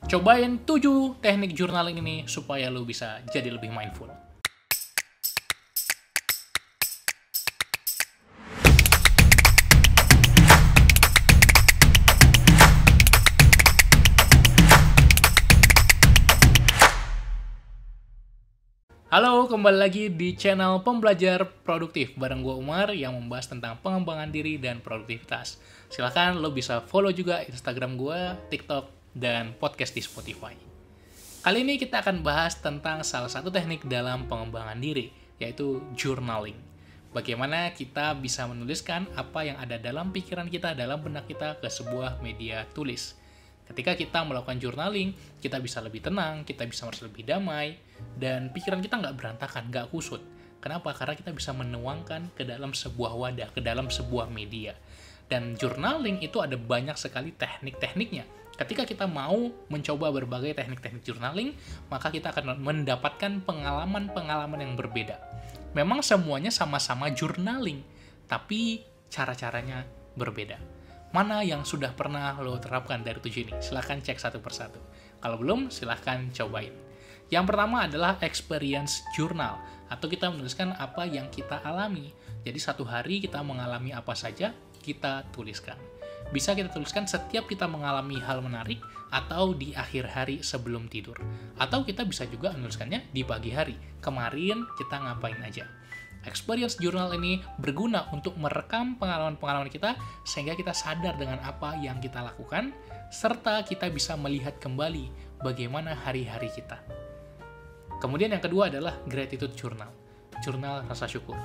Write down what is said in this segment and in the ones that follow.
Cobain 7 teknik journaling ini supaya lu bisa jadi lebih mindful. Halo, kembali lagi di channel Pembelajar Produktif bareng gue Umar yang membahas tentang pengembangan diri dan produktivitas. Silahkan lo bisa follow juga Instagram gue, TikTok, dan podcast di Spotify. Kali ini kita akan bahas tentang salah satu teknik dalam pengembangan diri, yaitu journaling. Bagaimana kita bisa menuliskan apa yang ada dalam pikiran kita, dalam benak kita ke sebuah media tulis. Ketika kita melakukan journaling, kita bisa lebih tenang, kita bisa merasa lebih damai, dan pikiran kita nggak berantakan, nggak kusut. Kenapa? Karena kita bisa menuangkan ke dalam sebuah wadah, ke dalam sebuah media. Dan journaling itu ada banyak sekali teknik-tekniknya. Ketika kita mau mencoba berbagai teknik-teknik journaling, maka kita akan mendapatkan pengalaman-pengalaman yang berbeda. Memang semuanya sama-sama journaling, tapi cara-caranya berbeda. Mana yang sudah pernah lo terapkan dari 7 ini? Silahkan cek satu persatu. Kalau belum, silahkan cobain. Yang pertama adalah experience journal, atau kita menuliskan apa yang kita alami. Jadi satu hari kita mengalami apa saja, kita tuliskan. Bisa kita tuliskan setiap kita mengalami hal menarik, atau di akhir hari sebelum tidur. Atau kita bisa juga menuliskannya di pagi hari. Kemarin kita ngapain aja. Experience journal ini berguna untuk merekam pengalaman-pengalaman kita sehingga kita sadar dengan apa yang kita lakukan, serta kita bisa melihat kembali bagaimana hari-hari kita. Kemudian yang kedua adalah gratitude journal, jurnal rasa syukur.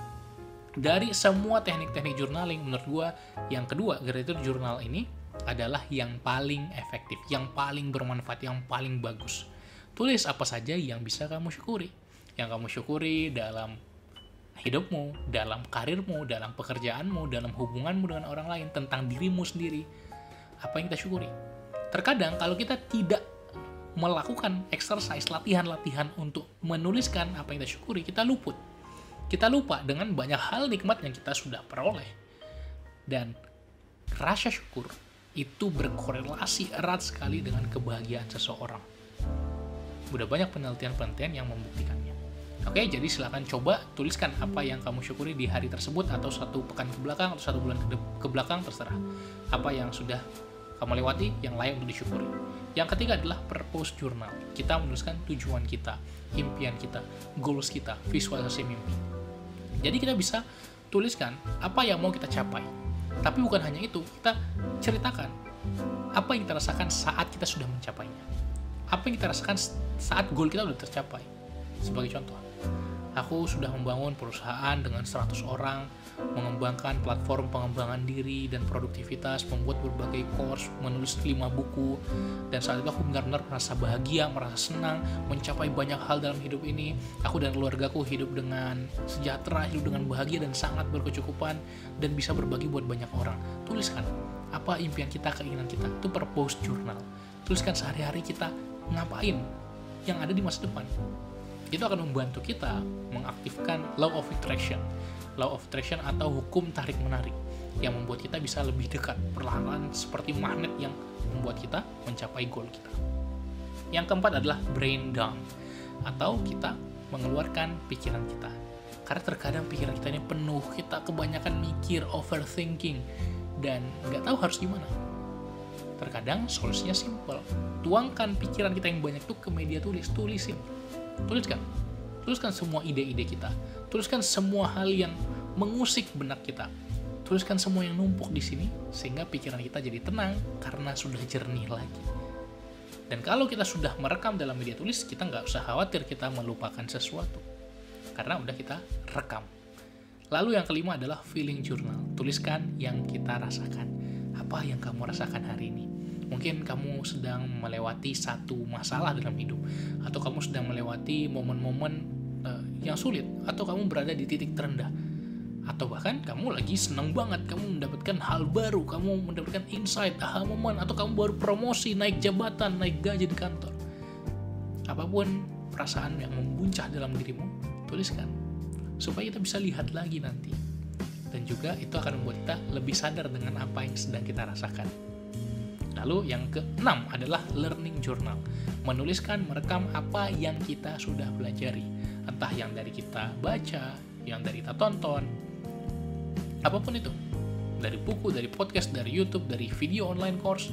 Dari semua teknik-teknik journaling, menurut gua yang kedua, gratitude journal ini adalah yang paling efektif, yang paling bermanfaat, yang paling bagus. Tulis apa saja yang bisa kamu syukuri. Yang kamu syukuri dalam hidupmu, dalam karirmu, dalam pekerjaanmu, dalam hubunganmu dengan orang lain, tentang dirimu sendiri. Apa yang kita syukuri? Terkadang kalau kita tidak melakukan exercise, latihan-latihan untuk menuliskan apa yang kita syukuri, kita luput. Kita lupa dengan banyak hal nikmat yang kita sudah peroleh. Dan rasa syukur itu berkorelasi erat sekali dengan kebahagiaan seseorang. Udah banyak penelitian-penelitian yang membuktikannya. Oke, jadi silakan coba tuliskan apa yang kamu syukuri di hari tersebut, atau satu pekan ke belakang, atau 1 bulan ke belakang, terserah. Apa yang sudah kamu lewati yang layak untuk disyukuri. Yang ketiga adalah purpose journal. Kita menuliskan tujuan kita, impian kita, goals kita, visualisasi mimpi. Jadi kita bisa tuliskan apa yang mau kita capai. Tapi bukan hanya itu, kita ceritakan apa yang kita rasakan saat kita sudah mencapainya. Apa yang kita rasakan saat goal kita sudah tercapai. Sebagai contoh, aku sudah membangun perusahaan dengan 100 orang, mengembangkan platform pengembangan diri dan produktivitas, membuat berbagai course, menulis 5 buku, dan saat itu aku benar-benar merasa bahagia, merasa senang, mencapai banyak hal dalam hidup ini. Aku dan keluargaku hidup dengan sejahtera, hidup dengan bahagia dan sangat berkecukupan, dan bisa berbagi buat banyak orang. Tuliskan apa impian kita, keinginan kita. Itu purpose journal. Tuliskan sehari-hari kita ngapain yang ada di masa depan. Itu akan membantu kita mengaktifkan law of attraction. Law of attraction atau hukum tarik-menarik yang membuat kita bisa lebih dekat, perlahan-lahan seperti magnet yang membuat kita mencapai goal kita. Yang keempat adalah brain dump, atau kita mengeluarkan pikiran kita. Karena terkadang pikiran kita ini penuh, kita kebanyakan mikir, overthinking, dan nggak tahu harus gimana. Terkadang solusinya simple. Tuangkan pikiran kita yang banyak tuh ke media tulis, tulisin. Tuliskan semua ide-ide kita. Tuliskan semua hal yang mengusik benak kita. Tuliskan semua yang numpuk di sini, sehingga pikiran kita jadi tenang karena sudah jernih lagi. Dan kalau kita sudah merekam dalam media tulis, kita nggak usah khawatir kita melupakan sesuatu, karena udah kita rekam. Lalu yang kelima adalah feeling journal. Tuliskan yang kita rasakan. Apa yang kamu rasakan hari ini? Mungkin kamu sedang melewati satu masalah dalam hidup, atau kamu sedang melewati momen-momen yang sulit, atau kamu berada di titik terendah, atau bahkan kamu lagi senang banget, kamu mendapatkan hal baru, kamu mendapatkan insight, aha moment, atau kamu baru promosi, naik jabatan, naik gaji di kantor. Apapun perasaan yang membuncah dalam dirimu, tuliskan, supaya kita bisa lihat lagi nanti. Dan juga itu akan membuat kita lebih sadar dengan apa yang sedang kita rasakan. Lalu yang keenam adalah learning journal. Menuliskan, merekam apa yang kita sudah pelajari. Entah yang dari kita baca, yang dari kita tonton, apapun itu. Dari buku, dari podcast, dari YouTube, dari video online course,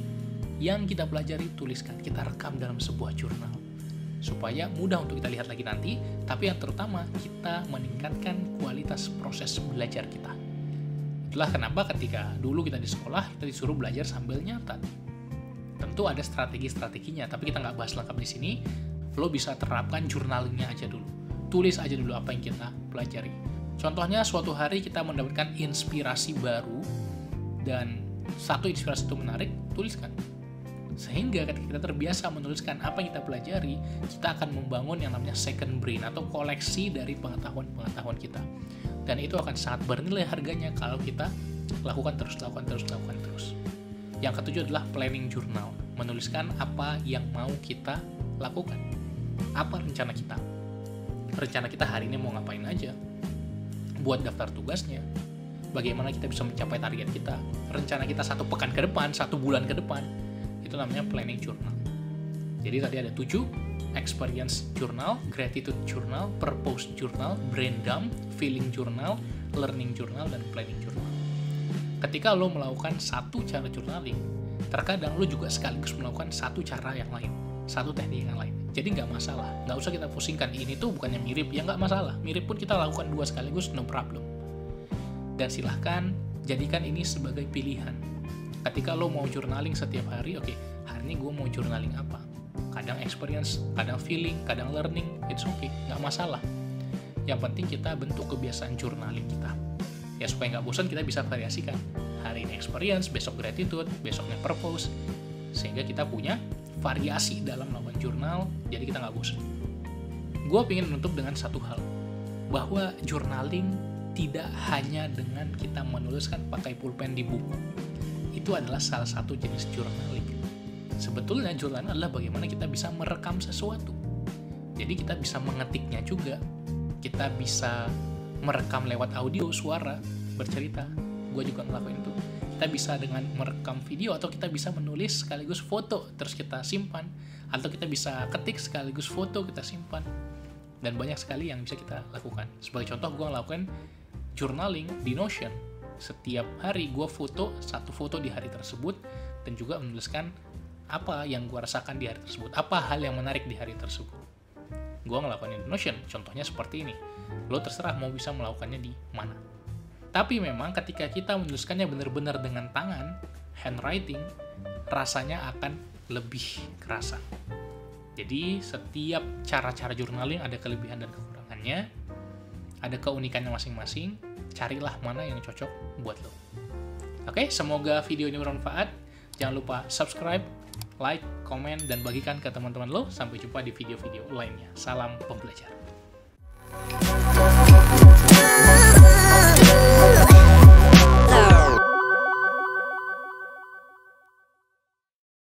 yang kita pelajari tuliskan, kita rekam dalam sebuah jurnal. Supaya mudah untuk kita lihat lagi nanti, tapi yang terutama kita meningkatkan kualitas proses belajar kita. Itulah kenapa ketika dulu kita di sekolah, kita disuruh belajar sambil nyatat. Tentu ada strategi-strateginya, tapi kita nggak bahas lengkap di sini. Lo bisa terapkan journalingnya aja dulu. Tulis aja dulu apa yang kita pelajari. Contohnya, suatu hari kita mendapatkan inspirasi baru, dan satu inspirasi itu menarik, tuliskan. Sehingga ketika kita terbiasa menuliskan apa yang kita pelajari, kita akan membangun yang namanya second brain atau koleksi dari pengetahuan-pengetahuan kita. Dan itu akan sangat bernilai harganya kalau kita lakukan terus. Yang ketujuh adalah planning journal, menuliskan apa yang mau kita lakukan. Apa rencana kita? Rencana kita hari ini mau ngapain aja? Buat daftar tugasnya. Bagaimana kita bisa mencapai target kita? Rencana kita 1 pekan ke depan, 1 bulan ke depan. Itu namanya planning journal. Jadi tadi ada 7, experience journal, gratitude journal, purpose journal, brain dump, feeling journal, learning journal, dan planning journal. Ketika lo melakukan satu cara journaling, terkadang lo juga sekaligus melakukan satu cara yang lain, satu teknik yang lain. Jadi nggak masalah, nggak usah kita pusingkan, ini tuh bukannya mirip, ya nggak masalah. Mirip pun kita lakukan 2 sekaligus, no problem. Dan silahkan jadikan ini sebagai pilihan. Ketika lo mau journaling setiap hari, oke, hari ini gue mau journaling apa? Kadang experience, kadang feeling, kadang learning, it's okay, nggak masalah. Yang penting kita bentuk kebiasaan journaling kita. Ya supaya nggak bosan, kita bisa variasikan. Hari ini experience, besok gratitude, besoknya purpose. Sehingga kita punya variasi dalam melakukan jurnal, jadi kita nggak bosan. Gue pengen menutup dengan satu hal, bahwa journaling tidak hanya dengan kita menuliskan pakai pulpen di buku. Itu adalah salah satu jenis journaling. Sebetulnya journaling adalah bagaimana kita bisa merekam sesuatu. Jadi kita bisa mengetiknya juga. Kita bisa merekam lewat audio, suara, bercerita. Gue juga ngelakuin itu. Kita bisa dengan merekam video, atau kita bisa menulis sekaligus foto, terus kita simpan. Atau kita bisa ketik sekaligus foto, kita simpan. Dan banyak sekali yang bisa kita lakukan. Sebagai contoh, gue ngelakuin journaling di Notion. Setiap hari gue foto, 1 foto di hari tersebut, dan juga menuliskan apa yang gue rasakan di hari tersebut, apa hal yang menarik di hari tersebut. Gue ngelakuin di Notion, contohnya seperti ini. Lo terserah mau bisa melakukannya di mana. Tapi memang ketika kita menuliskannya benar-benar dengan tangan, handwriting, rasanya akan lebih kerasa. Jadi setiap cara-cara journaling ada kelebihan dan kekurangannya, ada keunikannya masing-masing. Carilah mana yang cocok buat lo. Oke, semoga video ini bermanfaat. Jangan lupa subscribe, like, komen, dan bagikan ke teman-teman lo. Sampai jumpa di video-video lainnya. Salam pembelajar.